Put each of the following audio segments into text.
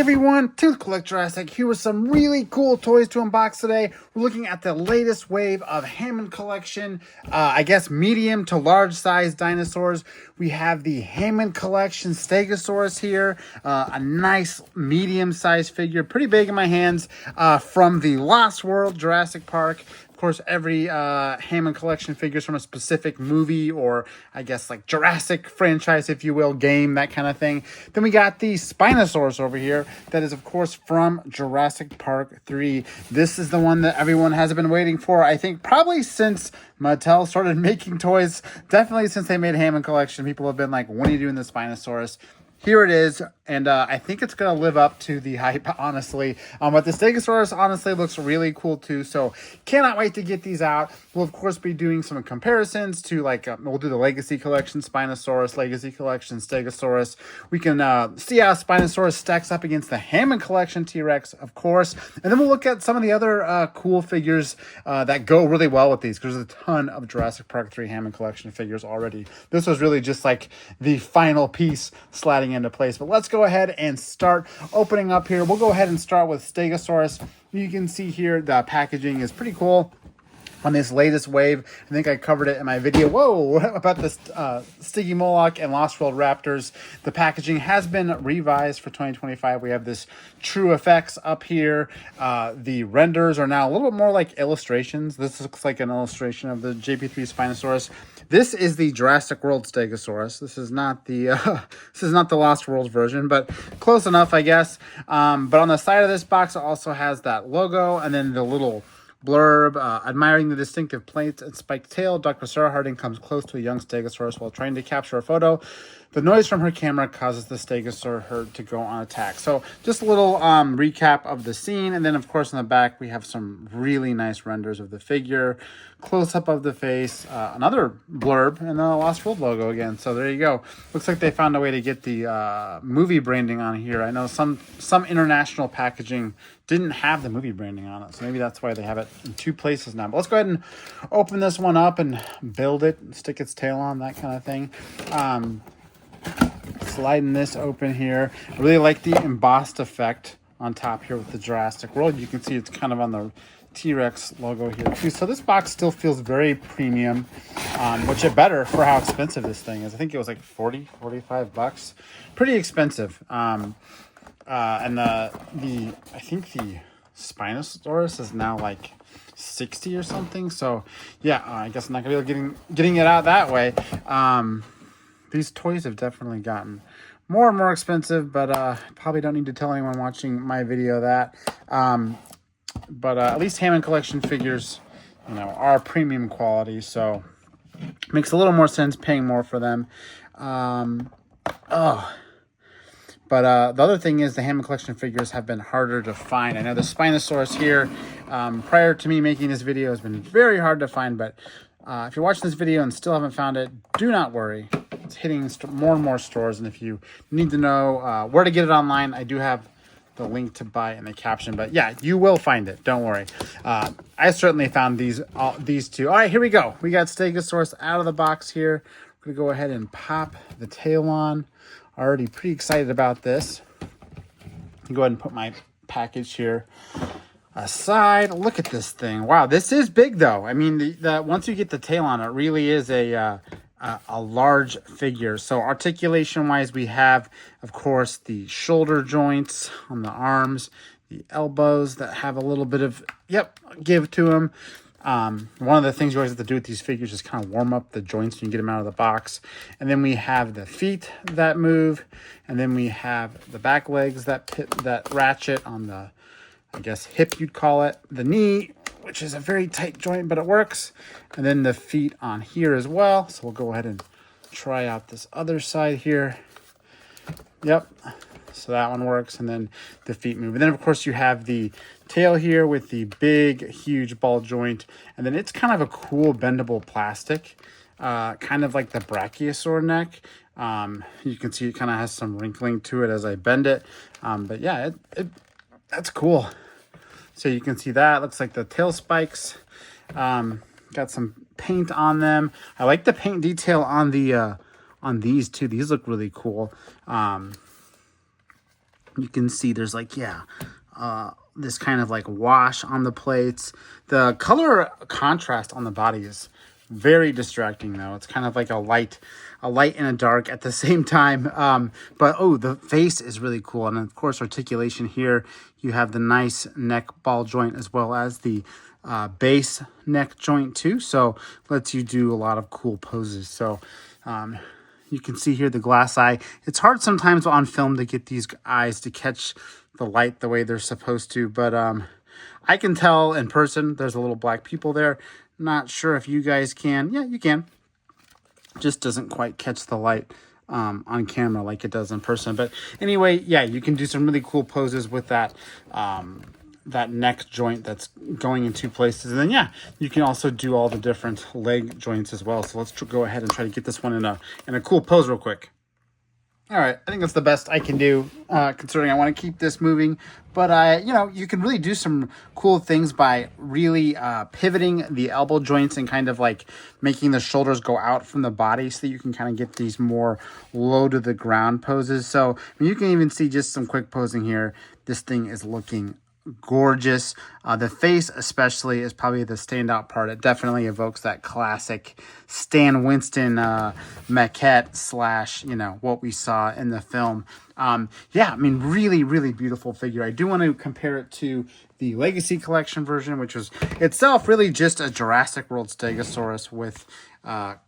everyone, to Collect Jurassic here with some really cool toys to unbox today. We're looking at the latest wave of Hammond collection, I guess medium to large size dinosaurs. We have the Hammond collection Stegosaurus here, a nice medium sized figure, pretty big in my hands, from the Lost World Jurassic Park. Of course, every Hammond collection figures from a specific movie or I guess like Jurassic franchise, if you will, game, that kind of thing. Then we got the Spinosaurus over here. That is, of course, from Jurassic Park 3. This is the one that everyone has been waiting for, I think, probably since Mattel started making toys. Definitely since they made Hammond collection, people have been like, when are you doing the Spinosaurus? Here it is, and I think it's going to live up to the hype, honestly. But the Stegosaurus honestly looks really cool, too, so cannot wait to get these out. We'll, of course, be doing some comparisons to, like, we'll do the Legacy Collection Spinosaurus, Legacy Collection Stegosaurus. We can see how Spinosaurus stacks up against the Hammond Collection T-Rex, of course. And then we'll look at some of the other cool figures that go really well with these, because there's a ton of Jurassic Park 3 Hammond Collection figures already. This was really just, like, the final piece sliding into place. But let's go ahead and start opening up here. We'll go ahead and start with Stegosaurus. You can see here the packaging is pretty cool on this latest wave. I think I covered it in my video. Whoa, about the Stygimoloch and Lost World Raptors. The packaging has been revised for 2025. We have this True Effects up here. The renders are now a little bit more like illustrations. This looks like an illustration of the JP3 Spinosaurus. This is the Jurassic World Stegosaurus. This is not the Lost World version, but close enough, I guess. But on the side of this box, it also has that logo and then the little blurb, admiring the distinctive plates and spiked tail, Dr. Sarah Harding comes close to a young Stegosaurus while trying to capture a photo. The noise from her camera causes the Stegosaur herd to go on attack. So just a little recap of the scene. And then, of course, in the back, we have some really nice renders of the figure. Close-up of the face. Another blurb and the Lost World logo again. So there you go. Looks like they found a way to get the movie branding on here. I know some international packaging didn't have the movie branding on it. So maybe that's why they have it in two places now. But let's go ahead and open this one up and build it, stick its tail on, that kind of thing. Sliding this open here. I really like the embossed effect on top here with the Jurassic World. You can see it's kind of on the T-Rex logo here too. So this box still feels very premium, which is better for how expensive this thing is. I think it was like 45 bucks. Pretty expensive. And I think the Spinosaurus is now like 60 or something. So yeah, I guess I'm not gonna be able to getting it out that way. These toys have definitely gotten more and more expensive, but probably don't need to tell anyone watching my video that. But at least Hammond collection figures, you know, are premium quality, so makes a little more sense paying more for them. But the other thing is the Hammond collection figures have been harder to find. I know the Spinosaurus here, prior to me making this video, has been very hard to find, but if you're watching this video and still haven't found it, do not worry. It's hitting more and more stores, and if you need to know where to get it online, I do have the link to buy in the caption. But yeah, you will find it. Don't worry. I certainly found these two. All right, here we go. We got Stegosaurus out of the box here. We're gonna go ahead and pop the tail on. Already pretty excited about this. Go ahead and put my package here aside. Look at this thing. Wow, this is big though. I mean, the once you get the tail on, it really is a large figure. So articulation wise, we have, of course, the shoulder joints on the arms, the elbows that have a little bit of give to them. One of the things you always have to do with these figures is kind of warm up the joints when you get them out of the box. And then we have the feet that move, and then we have the back legs that ratchet on the, I guess, hip you'd call it, the knee, which is a very tight joint, but it works. And then the feet on here as well. So we'll go ahead and try out this other side here. Yep. So that one works. And then the feet move. And then, of course, you have the tail here with the big, huge ball joint. And then it's kind of a cool bendable plastic, kind of like the Brachiosaur neck. You can see it kind of has some wrinkling to it as I bend it. But yeah, that's cool. So you can see that. Looks like the tail spikes. Got some paint on them. I like the paint detail on the on these too. These look really cool. You can see there's like, yeah, this kind of like wash on the plates. The color contrast on the body is very distracting though. It's kind of like a light and a dark at the same time. But oh, the face is really cool. And of course, articulation here. You have the nice neck ball joint as well as the base neck joint too. So lets you do a lot of cool poses. So you can see here the glass eye. It's hard sometimes on film to get these eyes to catch the light the way they're supposed to, but I can tell in person there's a little black pupil there. Not sure if you guys can. Yeah, you can. Just doesn't quite catch the light on camera like it does in person. But anyway, yeah, you can do some really cool poses with that that neck joint that's going in two places. And then, yeah, you can also do all the different leg joints as well. So let's go ahead and try to get this one in a cool pose real quick. All right, I think that's the best I can do, considering I want to keep this moving. But, you know, you can really do some cool things by really pivoting the elbow joints and kind of like making the shoulders go out from the body so that you can kind of get these more low to the ground poses. So I mean, you can even see just some quick posing here. This thing is looking gorgeous. The face especially is probably the standout part. It definitely evokes that classic Stan Winston maquette slash, you know, what we saw in the film. Yeah, I mean, really, really beautiful figure. I do want to compare it to the Legacy Collection version, which was itself really just a Jurassic World Stegosaurus with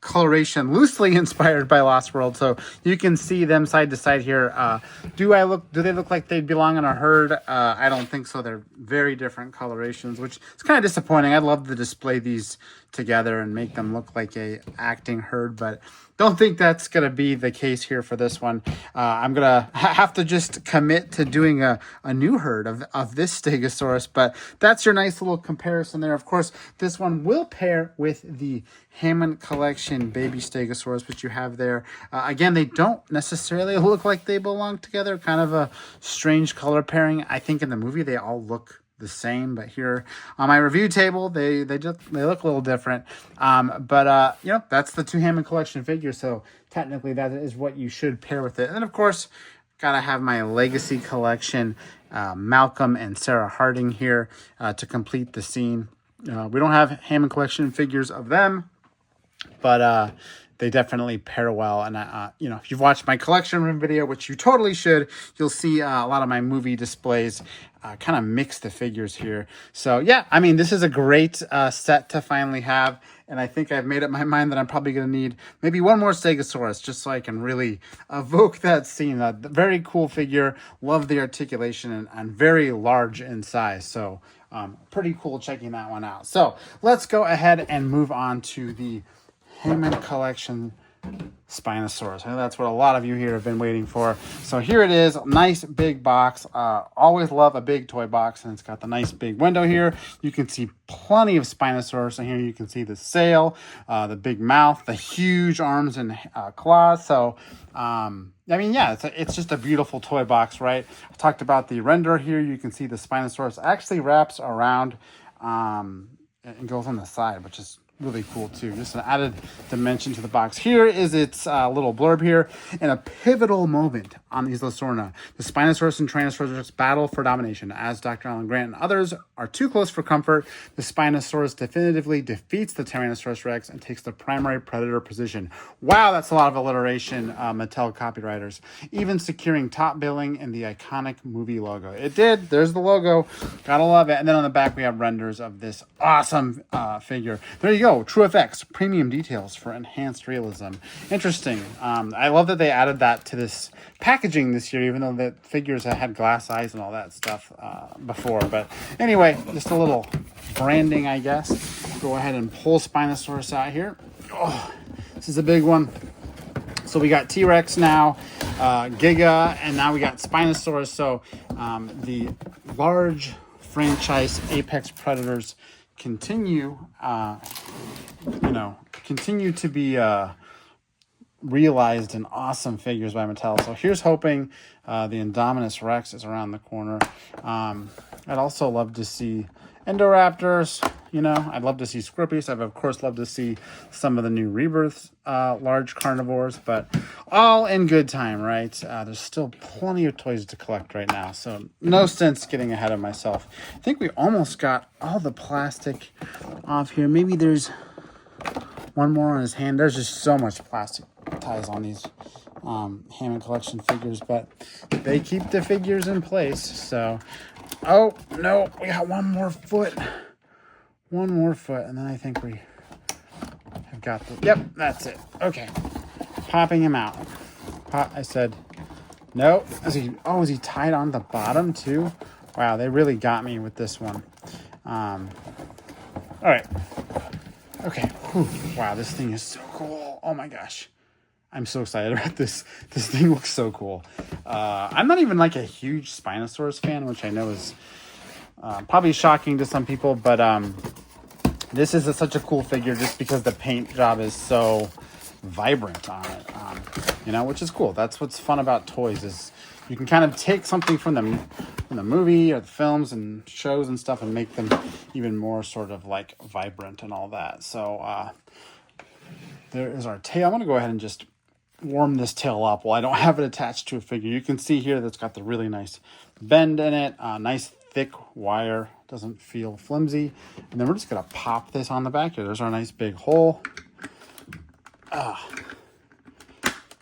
coloration loosely inspired by Lost World. So you can see them side to side here. Do they look like they belong in a herd? I don't think so. They're very different colorations, which is kind of disappointing. I'd love to display these together and make them look like a acting herd, but don't think that's going to be the case here for this one. I'm going to have to just commit to doing a new herd of this Stegosaurus, but that's your nice little comparison there. Of course, this one will pair with the Hammond Collection Baby Stegosaurus, which you have there. Again, they don't necessarily look like they belong together. Kind of a strange color pairing. I think in the movie they all look the same, but here on my review table they look a little different. But you know, that's the two Hammond Collection figures, so technically that is what you should pair with it. And then of course, gotta have my Legacy Collection Malcolm and Sarah Harding here to complete the scene. We don't have Hammond Collection figures of them, but they definitely pair well. And, you know, if you've watched my collection room video, which you totally should, you'll see a lot of my movie displays kind of mix the figures here. So, yeah, I mean, this is a great set to finally have. And I think I've made up my mind that I'm probably going to need maybe one more Stegosaurus just so I can really evoke that scene. Very cool figure. Love the articulation and very large in size. So, pretty cool checking that one out. So, let's go ahead and move on to the Hammond Collection Spinosaurus. I know that's what a lot of you here have been waiting for. So here it is, nice big box. Always love a big toy box, and it's got the nice big window here. You can see plenty of Spinosaurus, and here you can see the sail, the big mouth, the huge arms and claws. So I mean, yeah, it's just a beautiful toy box, right? I talked about the render here. You can see the Spinosaurus actually wraps around and goes on the side, which is really cool too. Just an added dimension to the box. Here is its little blurb here. In a pivotal moment on Isla Sorna, the Spinosaurus and Tyrannosaurus battle for domination. As Dr. Alan Grant and others are too close for comfort, the Spinosaurus definitively defeats the Tyrannosaurus Rex and takes the primary predator position. Wow, that's a lot of alliteration, Mattel copywriters. Even securing top billing in the iconic movie logo. It did. There's the logo. Gotta love it. And then on the back we have renders of this awesome figure. There you go. True FX, premium details for enhanced realism. Interesting. I love that they added that to this packaging this year, even though the figures had glass eyes and all that stuff before. But anyway, just a little branding, I guess. Go ahead and pull Spinosaurus out here. Oh, this is a big one. So we got T-Rex now, Giga, and now we got Spinosaurus. So the large franchise Apex Predators continue to be realized in awesome figures by Mattel. So here's hoping the Indominus Rex is around the corner. I'd also love to see Indoraptors, you know. I'd love to see Scorpius. I've, of course, loved to see some of the new Rebirth large carnivores, but all in good time, right? There's still plenty of toys to collect right now, so no sense getting ahead of myself. I think we almost got all the plastic off here. Maybe there's one more on his hand. There's just so much plastic ties on these Hammond collection figures, but they keep the figures in place. So, oh no, we got one more foot, and then I think we have got the, yep, that's it. Okay, popping him out. I said no. Is he tied on the bottom too? Wow, they really got me with this one. All right, okay. Whew. Wow, this thing is so cool. Oh my gosh, I'm so excited about this. This thing looks so cool. I'm not even like a huge Spinosaurus fan, which I know is probably shocking to some people, but this is such a cool figure just because the paint job is so vibrant on it, you know, which is cool. That's what's fun about toys, is you can kind of take something from the movie or the films and shows and stuff and make them even more sort of like vibrant and all that. So there is our tail. I'm going to go ahead and just warm this tail up while I don't have it attached to a figure. You can see here that's got the really nice bend in it, nice thick wire, doesn't feel flimsy. And then we're just going to pop this on the back here. There's our nice big hole.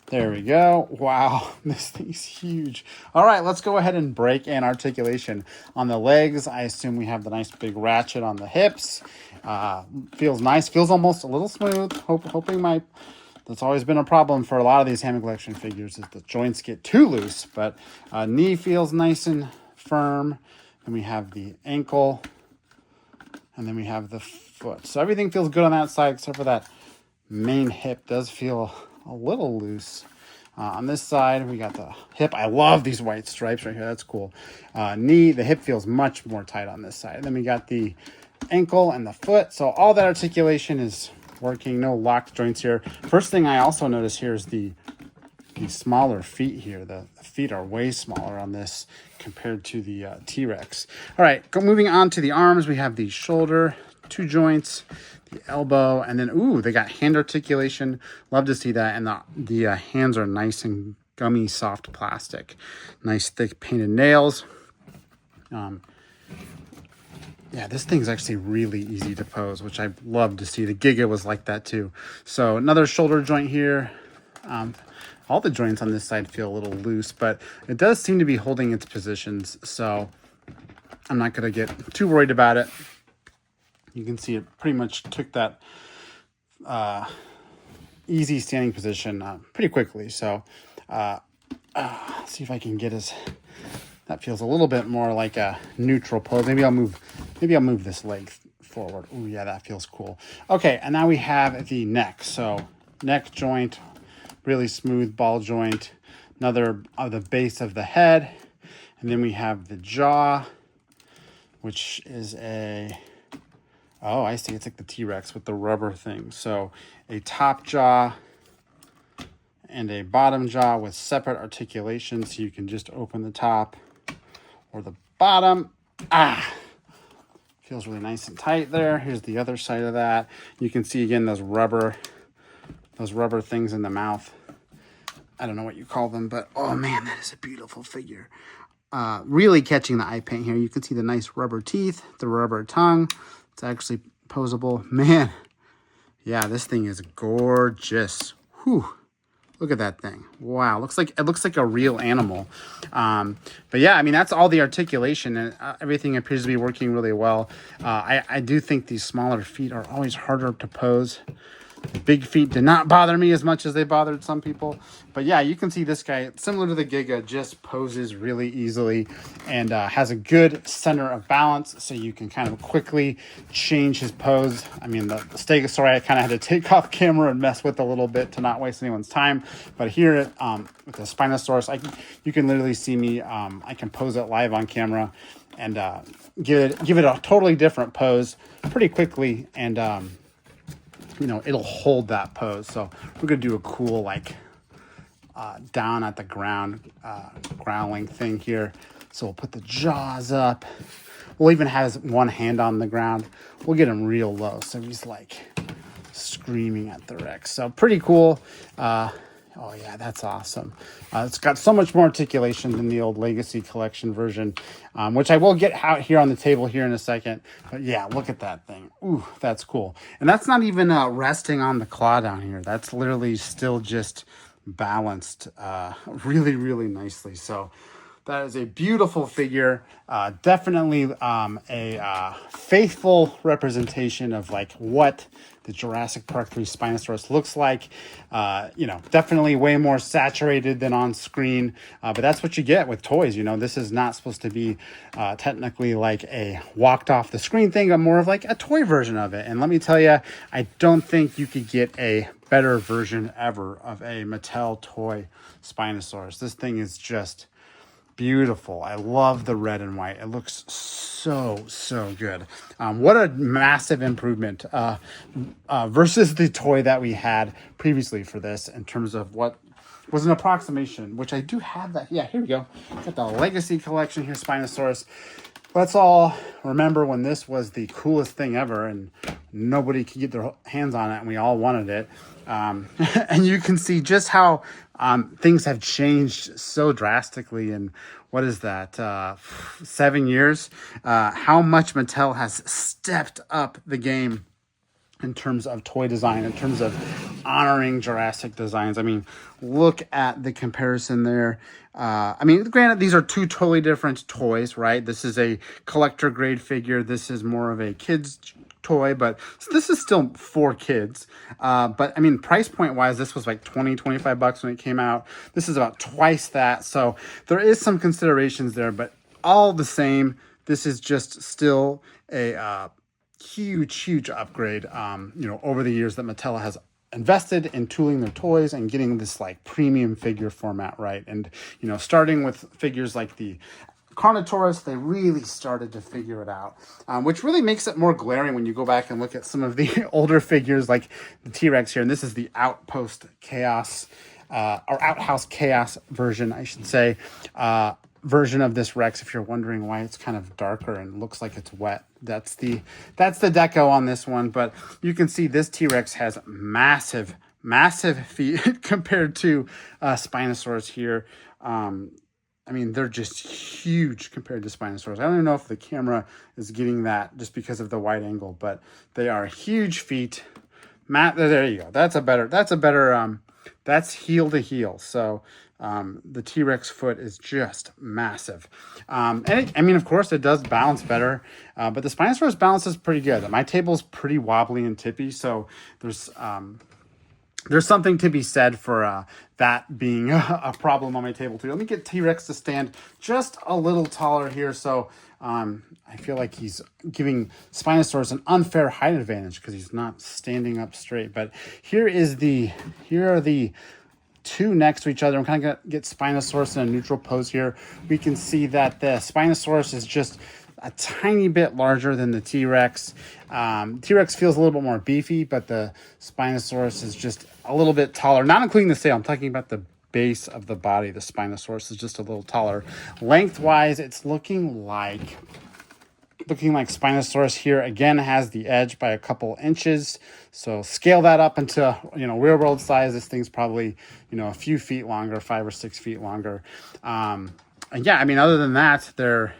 There we go. Wow, this thing's huge. All right, let's go ahead and break in articulation. On the legs, I assume we have the nice big ratchet on the hips. Feels nice, feels almost a little smooth. Hoping that's always been a problem for a lot of these Hammond collection figures, is the joints get too loose, but knee feels nice and firm. Then we have the ankle, and then we have the foot. So everything feels good on that side, except for that main hip does feel a little loose. On this side, we got the hip. I love these white stripes right here. That's cool. Knee, the hip feels much more tight on this side. And then we got the ankle and the foot. So all that articulation is working. No locked joints here. First thing I also notice here is the smaller feet here. The feet are way smaller on this compared to the T-Rex. All right, moving on to the arms. We have the shoulder, 2 joints, the elbow, and then, ooh, they got hand articulation. Love to see that. And the hands are nice and gummy, soft plastic. Nice, thick painted nails. Yeah, this thing's actually really easy to pose, which I love to see. The Giga was like that too. So another shoulder joint here. All the joints on this side feel a little loose, but it does seem to be holding its positions. So I'm not going to get too worried about it. You can see it pretty much took that easy standing position pretty quickly. So see if I can get his. That feels a little bit more like a neutral pose. Maybe I'll move this leg forward. Oh yeah, that feels cool. Okay, and now we have the neck. So neck joint, really smooth ball joint. Another of the base of the head, and then we have the jaw, which is a. Oh, I see. It's like the T-Rex with the rubber thing. So a top jaw and a bottom jaw with separate articulations. So you can just open the top or the bottom. Feels really nice and tight there. Here's the other side of that. You can see again those rubber things in the mouth. I don't know what you call them, but oh man, that is a beautiful figure. Really catching the eye paint here. You can see the nice rubber teeth, the rubber tongue. It's actually posable. Man, yeah, this thing is gorgeous. Whew. Look at that thing. Wow, it looks like a real animal. But yeah, I mean, that's all the articulation, and everything appears to be working really well. I do think these smaller feet are always harder to pose. The big feet did not bother me as much as they bothered some people. But yeah, you can see this guy, similar to the Giga, just poses really easily and has a good center of balance, so you can kind of quickly change his pose. I mean, the Stegosaurus I kind of had to take off camera and mess with a little bit to not waste anyone's time. But here with the Spinosaurus, you can literally see me. I can pose it live on camera and give it a totally different pose pretty quickly, and you know, it'll hold that pose. So we're gonna do a cool like down at the ground growling thing here. So we'll put the jaws up. We'll even have his one hand on the ground. We'll get him real low, so he's like screaming at the Rex. So pretty cool. Oh yeah, that's awesome. It's got so much more articulation than the old Legacy Collection version, which I will get out here on the table here in a second. But yeah, look at that thing. Ooh, that's cool. And that's not even resting on the claw down here. That's literally still just balanced really, really nicely. So that is a beautiful figure. Definitely a faithful representation of like what the Jurassic Park 3 Spinosaurus looks like. You know, definitely way more saturated than on screen, but that's what you get with toys. You know, this is not supposed to be technically like a walked off the screen thing, but more of like a toy version of it. And let me tell you, I don't think you could get a better version ever of a Mattel toy Spinosaurus. This thing is just beautiful. I love the red and white. It looks so good. What a massive improvement versus the toy that we had previously for this in terms of what was an approximation, which I do have that. Yeah, here we go. Got the Legacy Collection here, Spinosaurus. Let's all remember when this was the coolest thing ever and nobody could get their hands on it and we all wanted it. And you can see just how things have changed so drastically in, what is that, 7 years? How much Mattel has stepped up the game in terms of toy design, in terms of honoring Jurassic designs. I mean, look at the comparison there. I mean, granted, these are two totally different toys, right? This is a collector grade figure. This is more of a kid's toy, but this is still for kids. But I mean, price point wise, this was like 25 bucks when it came out. This is about twice that. So there is some considerations there, but all the same, this is just still a huge upgrade, you know, over the years that Mattel has invested in tooling their toys and getting this like premium figure format right. And, you know, starting with figures like the Carnotaurus, they really started to figure it out, which really makes it more glaring when you go back and look at some of the older figures like the T-Rex here. And this is the Outpost Chaos, or Outhouse Chaos version, I should say, version of this Rex. If you're wondering why it's kind of darker and looks like it's wet, that's the deco on this one. But you can see this T-Rex has massive feet compared to Spinosaurus here. I mean, they're just huge compared to Spinosaurus. I don't even know if the camera is getting that just because of the wide angle, but they are huge feet. There you go. That's heel to heel. So the T-Rex foot is just massive. And I mean, of course, it does balance better, but the Spinosaurus balances pretty good. My table's pretty wobbly and tippy, so there's something to be said for that being a problem on my table too. Let me get T-Rex to stand just a little taller here. So I feel like he's giving Spinosaurus an unfair height advantage because he's not standing up straight. But here are the two next to each other. I'm kind of going to get Spinosaurus in a neutral pose here. We can see that the Spinosaurus is just a tiny bit larger than the T-Rex. T-Rex feels a little bit more beefy, but the Spinosaurus is just a little bit taller, not including the sail. I'm talking about the base of the body. The Spinosaurus is just a little taller. Lengthwise, it's looking like Spinosaurus here again has the edge by a couple inches. So scale that up into, you know, real world size. This thing's probably, you know, a few feet longer, 5 or 6 feet longer. And yeah, I mean, other than that, they're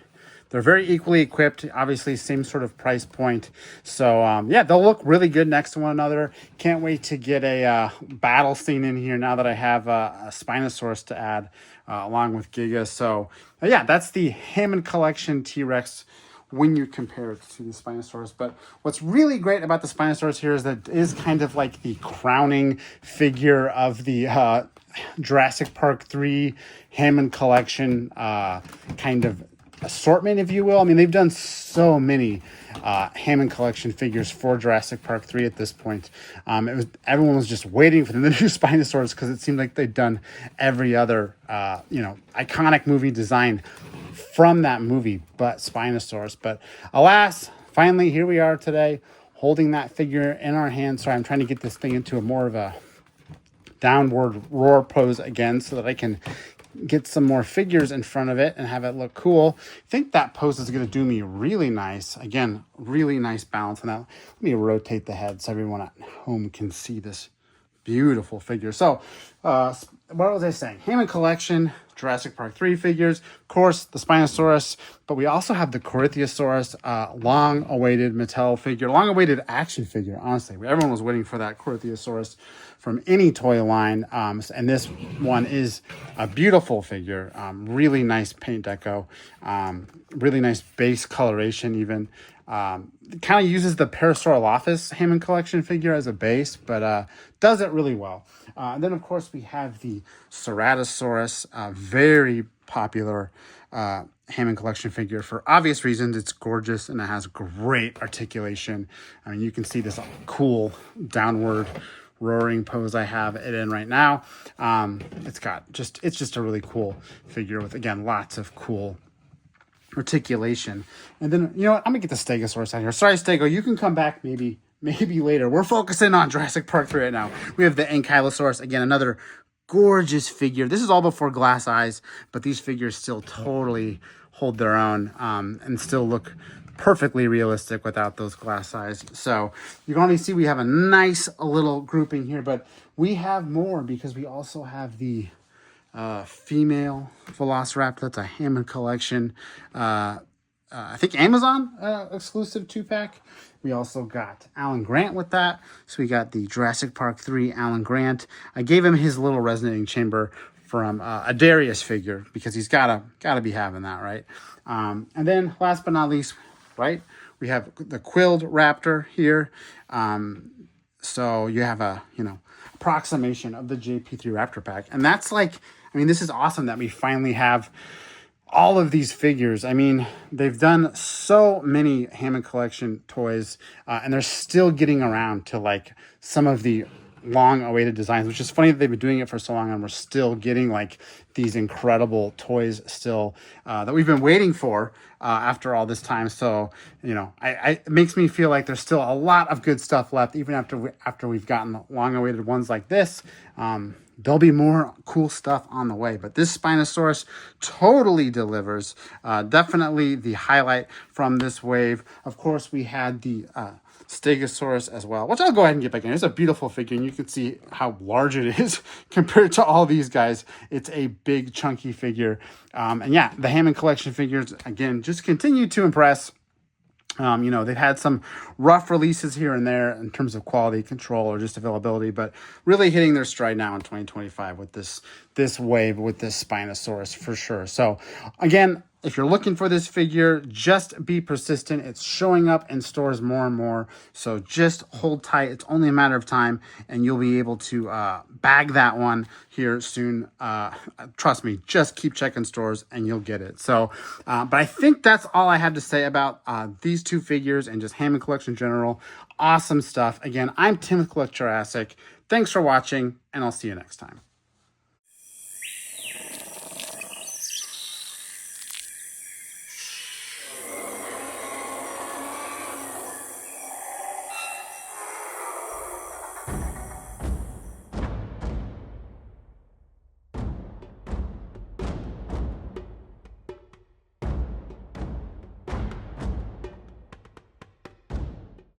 very equally equipped, obviously same sort of price point. So yeah, they'll look really good next to one another. Can't wait to get a battle scene in here now that I have a Spinosaurus to add along with Giga. So yeah, that's the Hammond Collection T-Rex when you compare it to the Spinosaurus. But what's really great about the Spinosaurus here is that it is kind of like the crowning figure of the Jurassic Park 3 Hammond Collection kind of assortment, if you will. I mean, they've done so many Hammond Collection figures for Jurassic Park 3 at this point. Everyone was just waiting for the new Spinosaurus because it seemed like they'd done every other you know, iconic movie design from that movie but Spinosaurus. But alas, finally here we are today holding that figure in our hands. Sorry, I'm trying to get this thing into a more of a downward roar pose again so that I can get some more figures in front of it and have it look cool. I think that pose is going to do me really nice. Again, really nice balance on that. Let me rotate the head so everyone at home can see this beautiful figure. So, what was I saying? Hammond Collection, Jurassic Park 3 figures, of course, the Spinosaurus, but we also have the Corythosaurus, long-awaited Mattel figure, long-awaited action figure, honestly. Everyone was waiting for that Corythosaurus from any toy line, and this one is a beautiful figure, really nice paint deco, really nice base coloration even. It kind of uses the Parasaurolophus Hammond Collection figure as a base, but does it really well. And then, of course, we have the Ceratosaurus, very popular Hammond Collection figure for obvious reasons. It's gorgeous and it has great articulation. I mean, you can see this cool downward roaring pose I have it in right now. It's just a really cool figure with, again, lots of cool articulation. And then, you know what, I'm gonna get the Stegosaurus out here. Sorry, Stego, you can come back maybe later. We're focusing on Jurassic Park 3 right now. We have the Ankylosaurus, again, another gorgeous figure. This is all before glass eyes, but these figures still totally hold their own, and still look perfectly realistic without those glass eyes. So you can already see we have a nice little grouping here, but we have more because we also have the female Velociraptor. That's a Hammond Collection, I think Amazon exclusive 2-pack. We also got Alan Grant with that. So we got the Jurassic Park 3 Alan Grant. I gave him his little resonating chamber from a Darius figure because he's gotta be having that, right? And then last but not least, right, we have the Quilled Raptor here. So you have a, approximation of the JP3 Raptor pack. And that's like, I mean, this is awesome that we finally have all of these figures. I mean, they've done so many Hammond Collection toys, and they're still getting around to like some of the long-awaited designs, which is funny that they've been doing it for so long and we're still getting like these incredible toys still that we've been waiting for after all this time. So, it makes me feel like there's still a lot of good stuff left, even after we've gotten long-awaited ones like this. There'll be more cool stuff on the way, but this Spinosaurus totally delivers. Definitely the highlight from this wave. Of course, we had the Stegosaurus as well, which I'll go ahead and get back in. It's a beautiful figure, and you can see how large it is compared to all these guys. It's a big, chunky figure. And yeah, the Hammond Collection figures, again, just continue to impress. They've had some rough releases here and there in terms of quality control or just availability, but really hitting their stride now in 2025 with this wave with this Spinosaurus for sure. So again, if you're looking for this figure, just be persistent. It's showing up in stores more and more. So just hold tight. It's only a matter of time and you'll be able to bag that one here soon. Trust me, just keep checking stores and you'll get it. So, but I think that's all I have to say about these two figures and just Hammond Collection in general. Awesome stuff. Again, I'm Tim with Collect Jurassic. Thanks for watching and I'll see you next time.